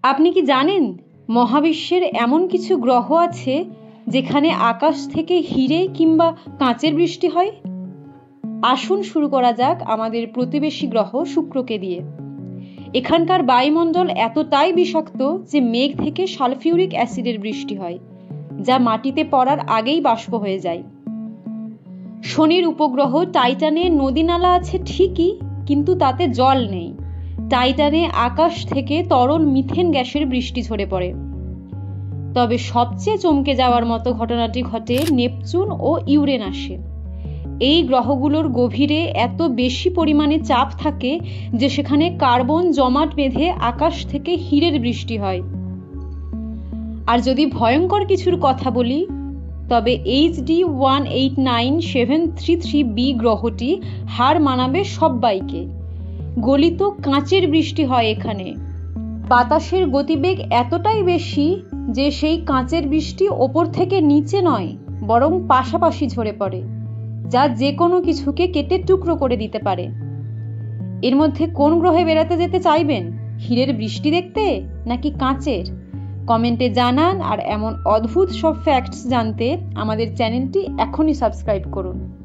আপনি কি জানেন মহাবিশ্বের এমন কিছু গ্রহ আছে যেখানে আকাশ থেকে হিরে কিংবা কাঁচের বৃষ্টি হয়? আসুন শুরু করা যাক আমাদের প্রতিবেশী গ্রহ শুক্রকে দিয়ে। এখানকার বায়ুমণ্ডল এতটাই বিষাক্ত যে মেঘ থেকে সালফিউরিক অ্যাসিডের বৃষ্টি হয়, যা মাটিতে পড়ার আগেই বাষ্প হয়ে যায়। শনির উপগ্রহ টাইটানে নদী নালা আছে ঠিকই, কিন্তু তাতে জল নেই। টাইটানে আকাশ থেকে তরল মিথেন গ্যাসের বৃষ্টি ঝরে পড়ে। তবে সবচেয়ে চমকে যাওয়ার মতো ঘটনাটি ঘটে নেপচুন ও ইউরেনাসে। এই গ্রহগুলোর গভীরে এত বেশি পরিমাণে চাপ থাকে যে সেখানে কার্বন জমাট বেঁধে আকাশ থেকে হীরের বৃষ্টি হয়। আর যদি ভয়ঙ্কর কিছুর কথা বলি, তবে HD 189733b গ্রহটি হার মানাবে সব্বাইকে। গলিত কাঁচের বৃষ্টি হয় এখানে। বাতাসের গতিবেগ এতটাই বেশি যে সেই কাঁচের বৃষ্টি ওপর থেকে নিচে নয়, বরং পাশাপাশি ঝরে পড়ে, যা যে কোনো কিছুকে কেটে টুকরো করে দিতে পারে। এর মধ্যে কোন গ্রহে বেড়াতে যেতে চাইবেন? হীরের বৃষ্টি দেখতে নাকি কাঁচের? কমেন্টে জানান। আর এমন অদ্ভুত সব ফ্যাক্টস জানতে আমাদের চ্যানেলটি এখনই সাবস্ক্রাইব করুন।